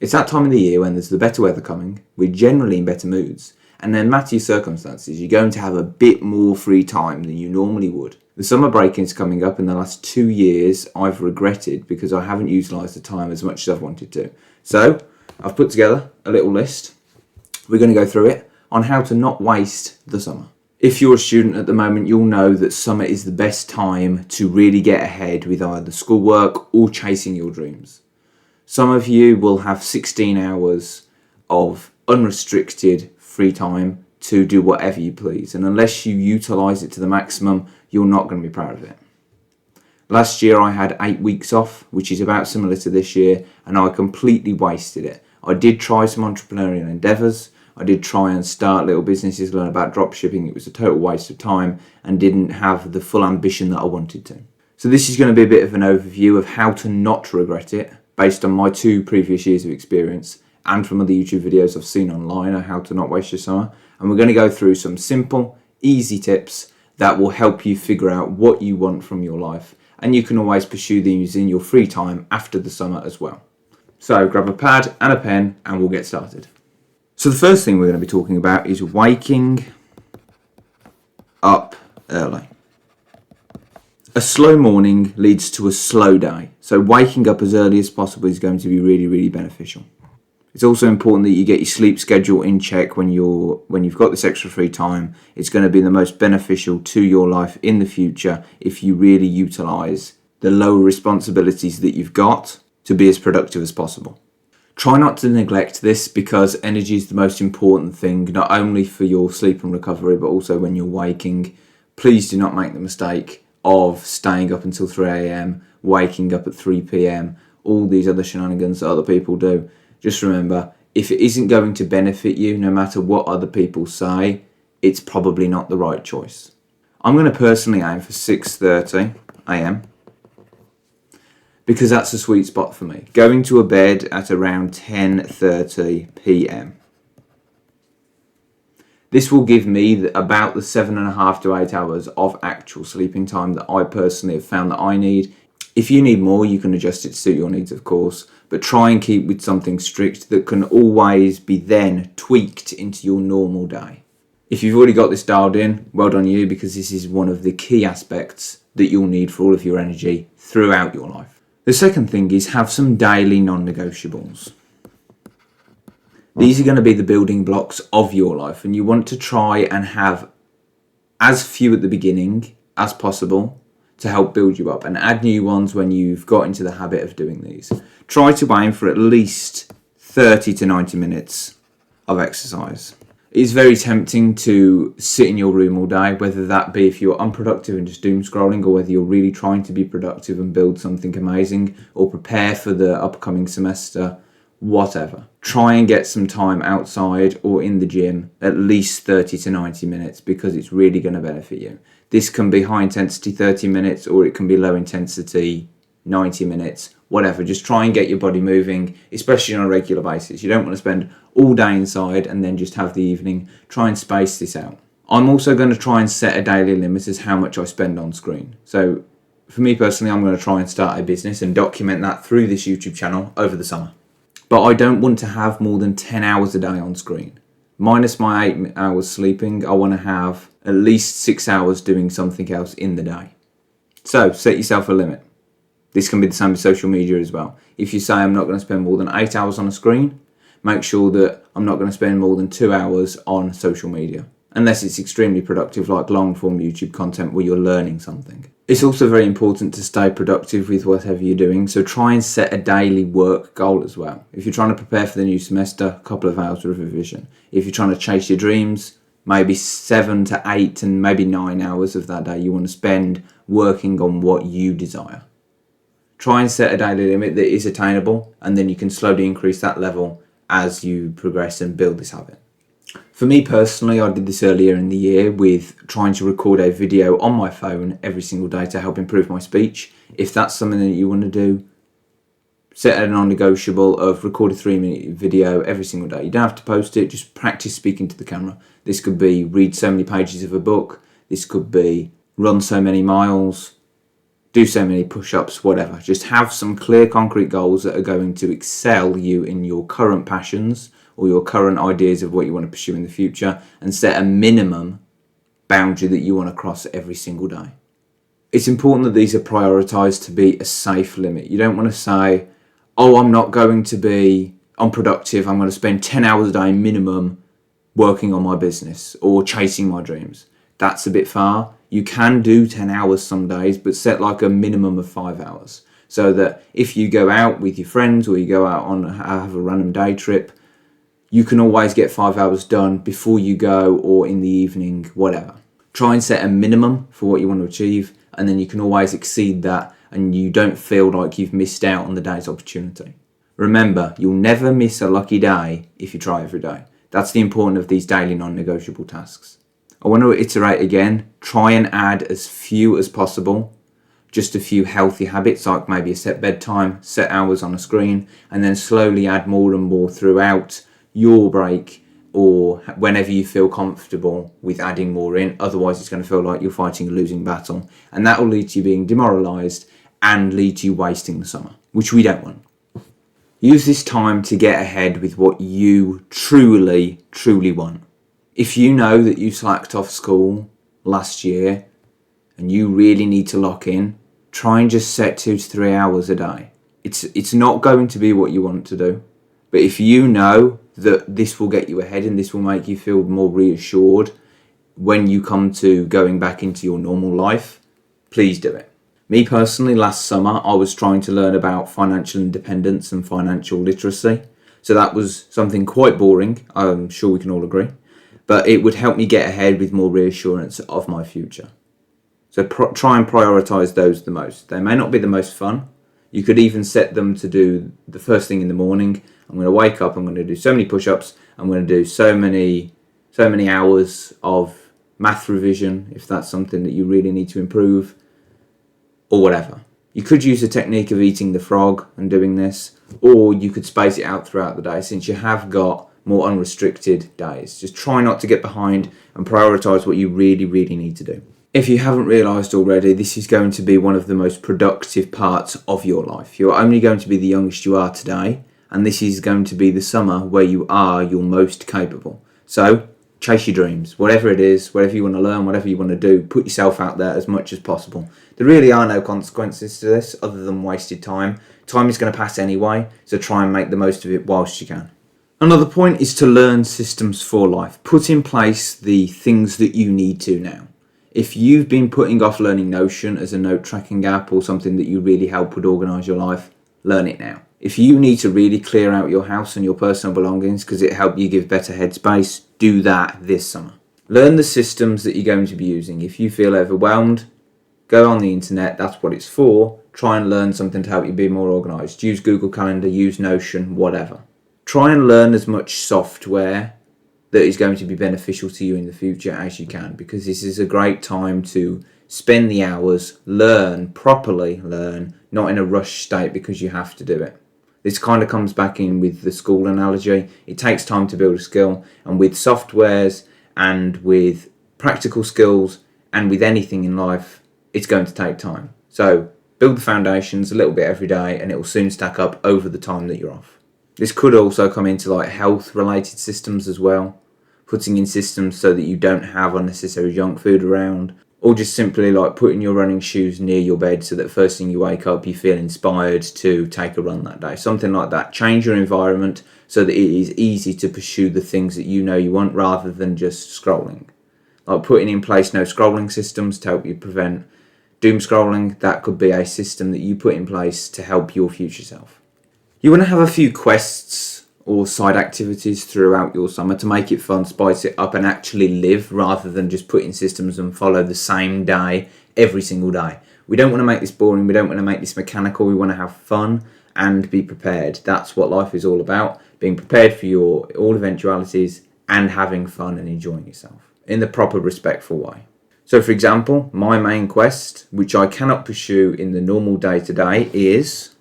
It's that time of the year when there's the better weather coming, we're generally in better moods, and no matter your circumstances, you're going to have a bit more free time than you normally would. The summer break is coming up. In the last 2 years, I've regretted because I haven't utilised the time as much as I've wanted to. So, I've put together a little list. We're going to go through it on how to not waste the summer. If you're a student at the moment, you'll know that summer is the best time to really get ahead with either schoolwork or chasing your dreams. Some of you will have 16 hours of unrestricted free time to do whatever you please, and unless you utilise it to the maximum, you're not going to be proud of it. Last year I had 8 weeks off, which is about similar to this year, and I completely wasted it. I did try some entrepreneurial endeavours. I did try and start little businesses, learn about dropshipping. It was a total waste of time and didn't have the full ambition that I wanted to. So this is going to be a bit of an overview of how to not regret it, based on my 2 previous years of experience and from other YouTube videos I've seen online on how to not waste your summer. And we're going to go through some simple, easy tips that will help you figure out what you want from your life. And you can always pursue these in your free time after the summer as well. So grab a pad and a pen and we'll get started. So the first thing we're going to be talking about is waking up early. A slow morning leads to a slow day. So waking up as early as possible is going to be really, really beneficial. It's also important that you get your sleep schedule in check when you've got this extra free time. It's going to be the most beneficial to your life in the future if you really utilise the lower responsibilities that you've got to be as productive as possible. Try not to neglect this because energy is the most important thing, not only for your sleep and recovery, but also when you're waking. Please do not make the mistake of staying up until 3 a.m, waking up at 3 p.m, all these other shenanigans that other people do. Just remember, if it isn't going to benefit you, no matter what other people say, it's probably not the right choice. I'm going to personally aim for 6:30 a.m. because that's a sweet spot for me. Going to a bed at around 10:30 p.m. This will give me about the 7.5 to 8 hours of actual sleeping time that I personally have found that I need. If you need more, you can adjust it to suit your needs, of course, but try and keep with something strict that can always be then tweaked into your normal day. If you've already got this dialed in, well done you, because this is one of the key aspects that you'll need for all of your energy throughout your life. The second thing is have some daily non-negotiables. These are going to be the building blocks of your life, and you want to try and have as few at the beginning as possible to help build you up, and add new ones when you've got into the habit of doing these. Try to aim for at least 30 to 90 minutes of exercise. It's very tempting to sit in your room all day, whether that be if you're unproductive and just doom scrolling, or whether you're really trying to be productive and build something amazing or prepare for the upcoming semester, whatever. Try and get some time outside or in the gym, at least 30 to 90 minutes, because it's really going to benefit you. This can be high intensity 30 minutes or it can be low intensity 90 minutes, whatever. Just try and get your body moving, especially on a regular basis. You don't want to spend all day inside and then just have the evening. Try and space this out. I'm also going to try and set a daily limit as how much I spend on screen. So for me personally, I'm going to try and start a business and document that through this YouTube channel over the summer. But I don't want to have more than 10 hours a day on screen. Minus my 8 hours sleeping, I want to have at least 6 hours doing something else in the day. So set yourself a limit. This can be the same with social media as well. If you say I'm not going to spend more than 8 hours on a screen, make sure that I'm not going to spend more than 2 hours on social media. Unless it's extremely productive, like long form YouTube content where you're learning something. It's also very important to stay productive with whatever you're doing, so try and set a daily work goal as well. If you're trying to prepare for the new semester, a couple of hours of revision. If you're trying to chase your dreams, maybe 7 to 8 and maybe 9 hours of that day you want to spend working on what you desire. Try and set a daily limit that is attainable, and then you can slowly increase that level as you progress and build this habit. For me personally, I did this earlier in the year with trying to record a video on my phone every single day to help improve my speech. If that's something that you want to do, set a non-negotiable of record a 3-minute video every single day. You don't have to post it, just practice speaking to the camera. This could be read so many pages of a book. This could be run so many miles. do so many push-ups, whatever. Just have some clear, concrete goals that are going to excel you in your current passions or your current ideas of what you want to pursue in the future, and set a minimum boundary that you want to cross every single day. It's important that these are prioritized to be a safe limit. You don't want to say, oh, I'm not going to be unproductive. I'm going to spend 10 hours a day minimum working on my business or chasing my dreams. That's a bit far. You can do 10 hours some days, but set like a minimum of 5 hours. So that if you go out with your friends or you go out on have a random day trip, you can always get 5 hours done before you go or in the evening, whatever. Try and set a minimum for what you want to achieve, and then you can always exceed that and you don't feel like you've missed out on the day's opportunity. Remember, you'll never miss a lucky day if you try every day. That's the importance of these daily non-negotiable tasks. I want to iterate again, try and add as few as possible. Just a few healthy habits, like maybe a set bedtime, set hours on a screen, and then slowly add more and more throughout your break or whenever you feel comfortable with adding more in. Otherwise, it's going to feel like you're fighting a losing battle, and that will lead to you being demoralised and lead to you wasting the summer, which we don't want. Use this time to get ahead with what you truly want. If you know that you slacked off school last year and you really need to lock in, try and just set 2 to 3 hours a day. It's not going to be what you want to do, but if you know that this will get you ahead and this will make you feel more reassured when you come to going back into your normal life, please do it. Me personally, last summer, I was trying to learn about financial independence and financial literacy. So that was something quite boring, I'm sure we can all agree, but it would help me get ahead with more reassurance of my future. So try and prioritise those the most. They may not be the most fun. You could even set them to do the first thing in the morning. I'm going to wake up, I'm going to do so many push-ups, I'm going to do so many hours of math revision, if that's something that you really need to improve, or whatever. You could use the technique of eating the frog and doing this, or you could space it out throughout the day since you have got more unrestricted days. Just try not to get behind and prioritise what you really need to do. If you haven't realised already, this is going to be one of the most productive parts of your life. You're only going to be the youngest you are today, and this is going to be the summer where you are your most capable. So, chase your dreams. Whatever it is, whatever you want to learn, whatever you want to do, put yourself out there as much as possible. There really are no consequences to this other than wasted time. Time is going to pass anyway, so try and make the most of it whilst you can. Another point is to learn systems for life. Put in place the things that you need to now. If you've been putting off learning Notion as a note tracking app or something that you really help would organise your life, learn it now. If you need to really clear out your house and your personal belongings because it helped you give better headspace, do that this summer. Learn the systems that you're going to be using. If you feel overwhelmed, go on the internet, that's what it's for. Try and learn something to help you be more organised. Use Google Calendar, use Notion, whatever. Try and learn as much software that is going to be beneficial to you in the future as you can, because this is a great time to spend the hours, properly learn, not in a rush state because you have to do it. This kind of comes back in with the school analogy. It takes time to build a skill, and with softwares and with practical skills and with anything in life, it's going to take time. So build the foundations a little bit every day and it will soon stack up over the time that you're off. This could also come into like health related systems as well. Putting in systems so that you don't have unnecessary junk food around, or just simply like putting your running shoes near your bed so that first thing you wake up you feel inspired to take a run that day. Something like that. Change your environment so that it is easy to pursue the things that you know you want rather than just scrolling. Like putting in place no scrolling systems to help you prevent doom scrolling. That could be a system that you put in place to help your future self. You want to have a few quests or side activities throughout your summer to make it fun, spice it up and actually live rather than just put in systems and follow the same day every single day. We don't want to make this boring, we don't want to make this mechanical, we want to have fun and be prepared. That's what life is all about, being prepared for all eventualities and having fun and enjoying yourself in the proper respectful way. So for example, my main quest, which I cannot pursue in the normal day-to-day, is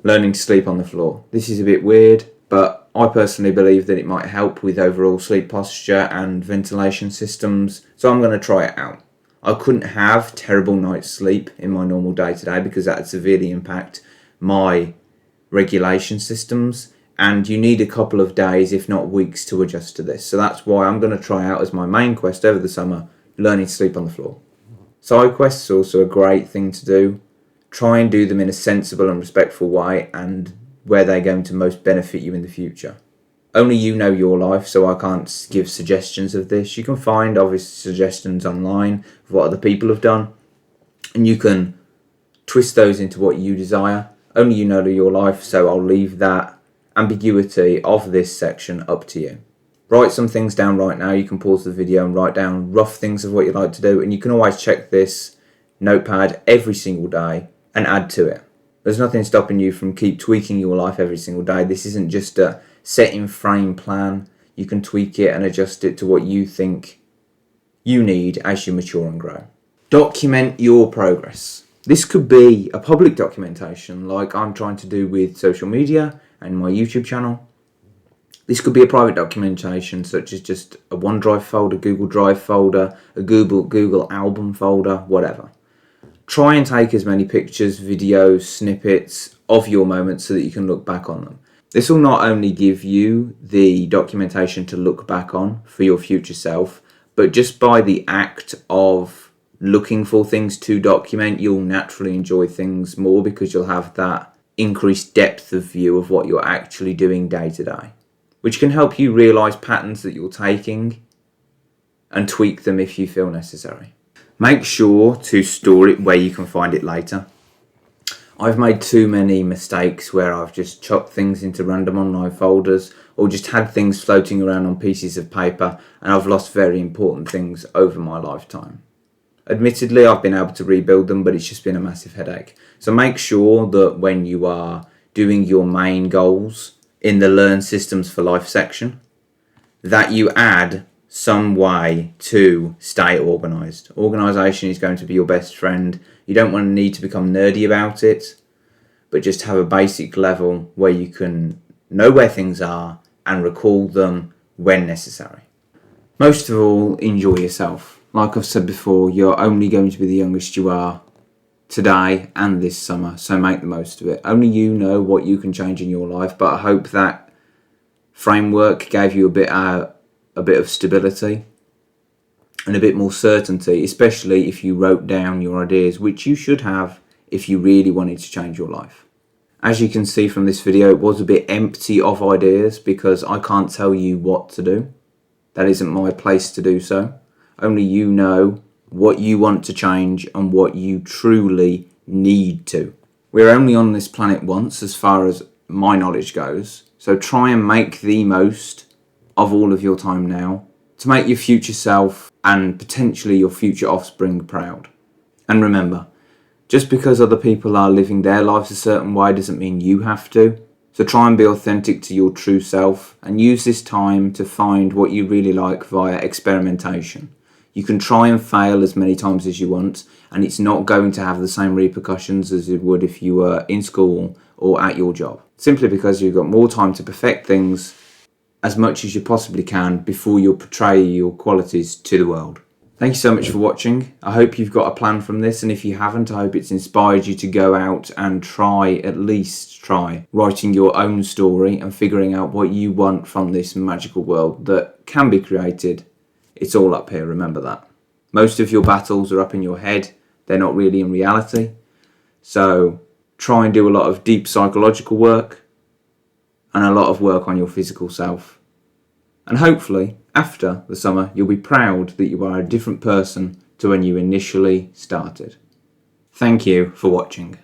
learning to sleep on the floor. This is a bit weird, but I personally believe that it might help with overall sleep posture and ventilation systems, so I'm going to try it out. I couldn't have terrible night's sleep in my normal day-to-day because that would severely impact my regulation systems, and you need a couple of days, if not weeks, to adjust to this. So that's why I'm going to try out as my main quest over the summer, learning to sleep on the floor. Side quests are also a great thing to do. Try and do them in a sensible and respectful way and where they're going to most benefit you in the future. Only you know your life, so I can't give suggestions of this. You can find obvious suggestions online of what other people have done, and you can twist those into what you desire. Only you know your life, so I'll leave that ambiguity of this section up to you. Write some things down right now. You can pause the video and write down rough things of what you'd like to do, and you can always check this notepad every single day and add to it. There's nothing stopping you from keep tweaking your life every single day. This isn't just a set in frame plan. You can tweak it and adjust it to what you think you need as you mature and grow. Document your progress. This could be a public documentation like I'm trying to do with social media and my YouTube channel. This could be a private documentation such as just a OneDrive folder, Google Drive folder, a Google album folder, whatever. Try and take as many pictures, videos, snippets of your moments so that you can look back on them. This will not only give you the documentation to look back on for your future self, but just by the act of looking for things to document, you'll naturally enjoy things more because you'll have that increased depth of view of what you're actually doing day to day, which can help you realise patterns that you're taking and tweak them if you feel necessary. Make sure to store it where you can find it later. I've made too many mistakes where I've just chucked things into random online folders or just had things floating around on pieces of paper, and I've lost very important things over my lifetime. Admittedly, I've been able to rebuild them, but it's just been a massive headache. So make sure that when you are doing your main goals in the Learn Systems for Life section, that you add some way to stay organised. Organisation is going to be your best friend. You don't want to need to become nerdy about it, but just have a basic level where you can know where things are and recall them when necessary. Most of all, enjoy yourself. Like I've said before, you're only going to be the youngest you are today and this summer, so make the most of it. Only you know what you can change in your life, but I hope that framework gave you a bit of stability and a bit more certainty, especially if you wrote down your ideas, which you should have if you really wanted to change your life. As you can see from this video, it was a bit empty of ideas because I can't tell you what to do. That isn't my place to do so. Only you know what you want to change and what you truly need to. We're only on this planet once as far as my knowledge goes, so try and make the most of all of your time now to make your future self and potentially your future offspring proud. And remember, just because other people are living their lives a certain way doesn't mean you have to. So try and be authentic to your true self and use this time to find what you really like via experimentation. You can try and fail as many times as you want, and it's not going to have the same repercussions as it would if you were in school or at your job. Simply because you've got more time to perfect things as much as you possibly can before you portray your qualities to the world. Thank you so much for watching. I hope you've got a plan from this, and if you haven't, I hope it's inspired you to go out and at least try writing your own story and figuring out what you want from this magical world that can be created. It's all up here, remember that. Most of your battles are up in your head. They're not really in reality. So try and do a lot of deep psychological work and a lot of work on your physical self. And hopefully, after the summer, you'll be proud that you are a different person to when you initially started. Thank you for watching.